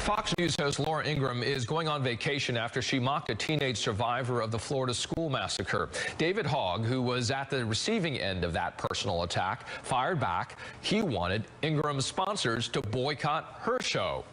Fox News host Laura Ingraham is going on vacation after she mocked a teenage survivor of the Florida school massacre. David Hogg, who was at the receiving end of that personal attack, fired back. He wanted Ingram's sponsors to boycott her show.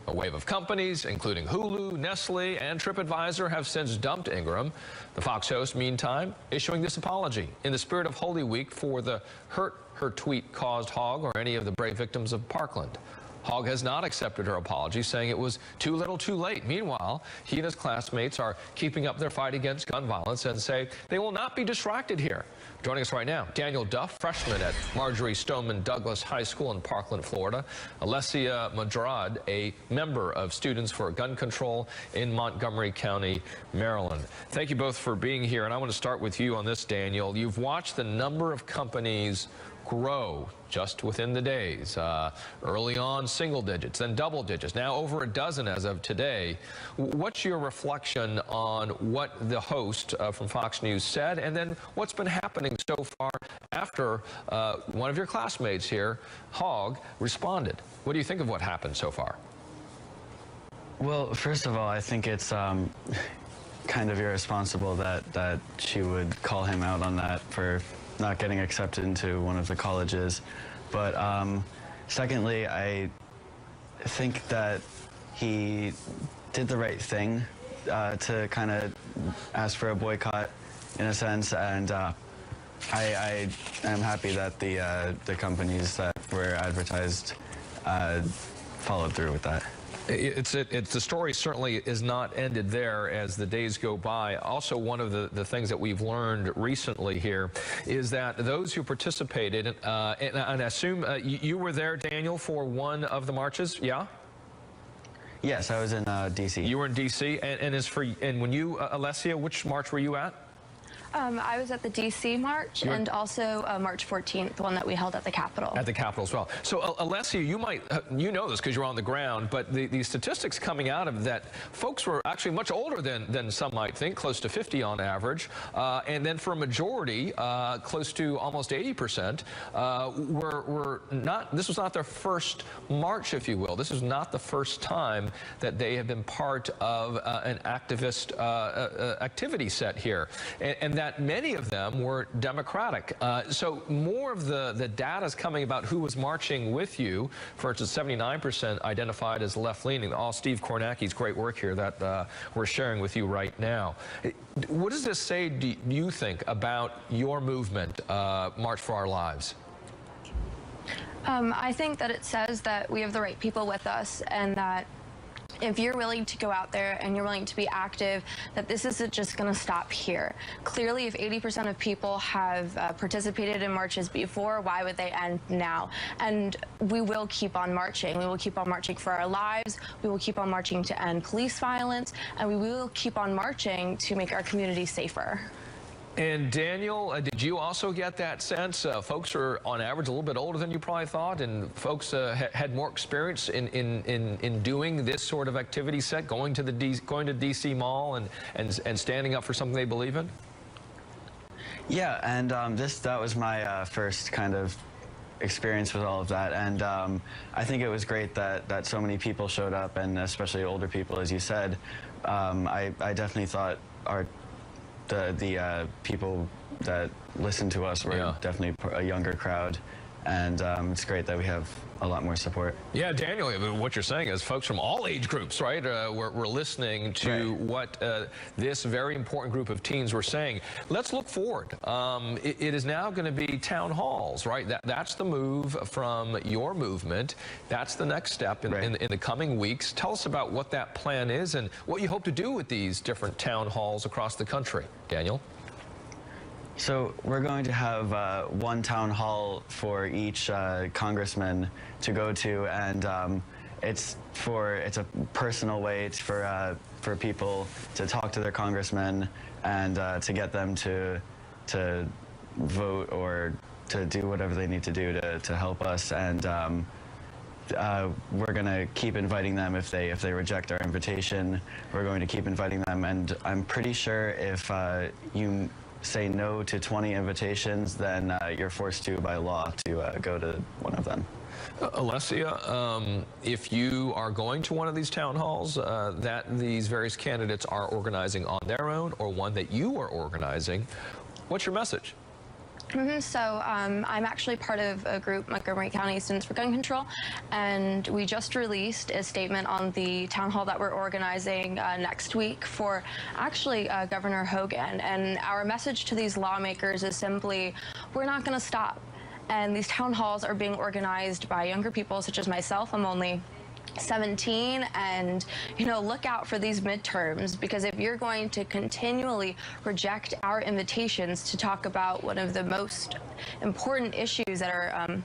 A wave of companies, including Hulu, Nestle, and TripAdvisor, have since dumped Ingraham. The Fox host, meantime, issuing this apology in the spirit of Holy Week for the hurt her tweet caused Hogg or any of the brave victims of Parkland. Hogg has not accepted her apology, saying it was too little too late. Meanwhile, he and his classmates are keeping up their fight against gun violence and say they will not be distracted here. Joining us right now, Daniel Duff, freshman at Marjorie Stoneman Douglas High School in Parkland, Florida. Alessia Modjarrad, a member of Students for Gun Control in Montgomery County, Maryland. Thank you both for being here, and I want to start with you on this, Daniel. You've watched the number of companies grow just within the days. Early on, single digits, then double digits, now over a dozen as of today. What's your reflection on what the host from Fox News said, and then what's been happening so far after one of your classmates here, Hogg, responded? What do you think of what happened so far? Well, first of all, I think it's kind of irresponsible that she would call him out on that for not getting accepted into one of the colleges. But secondly, I think that he did the right thing to kind of ask for a boycott in a sense, and I am happy that the companies that were advertised followed through with that. The story certainly is not ended there as the days go by. Also, one of the things that we've learned recently here is that those who participated, and I assume you were there, Daniel, for one of the marches, yeah? Yes, I was in D.C. You were in D.C., and when you, Alessia, which march were you at? I was at the D.C. March and also March 14th, the one that we held at the Capitol. At the Capitol as well. So, Alessia, you might, you know this because you're on the ground, but the statistics coming out of that, folks were actually much older than some might think, close to 50 on average, and then for a majority, close to almost 80%, were not, this was not their first march, if you will. This is not the first time that they have been part of an activist activity set here. And that many of them were Democratic. So more of the data is coming about who was marching with you. For instance, 79% identified as left-leaning. All Steve Kornacki's great work here that we're sharing with you right now. What does this say, do you think, about your movement, March for Our Lives? I think that it says that we have the right people with us, and that if you're willing to go out there and you're willing to be active, that this isn't just going to stop here. Clearly, if 80% of people have participated in marches before, why would they end now? And we will keep on marching. We will keep on marching for our lives. We will keep on marching to end police violence. And we will keep on marching to make our community safer. And Daniel, did you also get that sense? Folks are on average a little bit older than you probably thought, and folks had more experience in doing this sort of activity set, going to DC Mall and standing up for something they believe in? Yeah, and that was my first kind of experience with all of that, and I think it was great that so many people showed up, and especially older people, as you said. I definitely thought the people that listened to us were definitely a younger crowd, and it's great that we have a lot more support. Yeah, Daniel, what you're saying is folks from all age groups, right, we're listening to what this very important group of teens were saying. Let's look forward. It is now going to be town halls, right? That's the move from your movement. That's the next step in the coming weeks. Tell us about what that plan is and what you hope to do with these different town halls across the country. Daniel? So we're going to have one town hall for each congressman to go to, and it's a personal way for people to talk to their congressmen and to get them to vote or to do whatever they need to do to help us. And we're going to keep inviting them. If they reject our invitation, we're going to keep inviting them. And I'm pretty sure if you say no to 20 invitations, then you're forced to, by law, to go to one of them. Alessia, if you are going to one of these town halls that these various candidates are organizing on their own, or one that you are organizing, what's your message? So I'm actually part of a group, Montgomery County Students for Gun Control, and we just released a statement on the town hall that we're organizing next week for actually Governor Hogan. And our message to these lawmakers is simply, we're not going to stop. And these town halls are being organized by younger people such as myself. I'm only 17, and look out for these midterms, because if you're going to continually reject our invitations to talk about one of the most important issues that are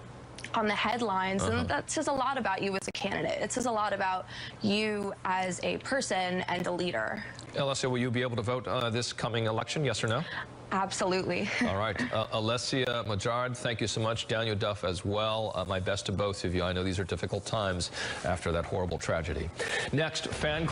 on the headlines, then that says a lot about you as a candidate. It says a lot about you as a person and a leader. Alessia, will you be able to vote this coming election, yes or no? Absolutely. All right. Alessia Modjarrad, thank you so much. Daniel Duff as well. My best to both of you. I know these are difficult times after that horrible tragedy. Next, fan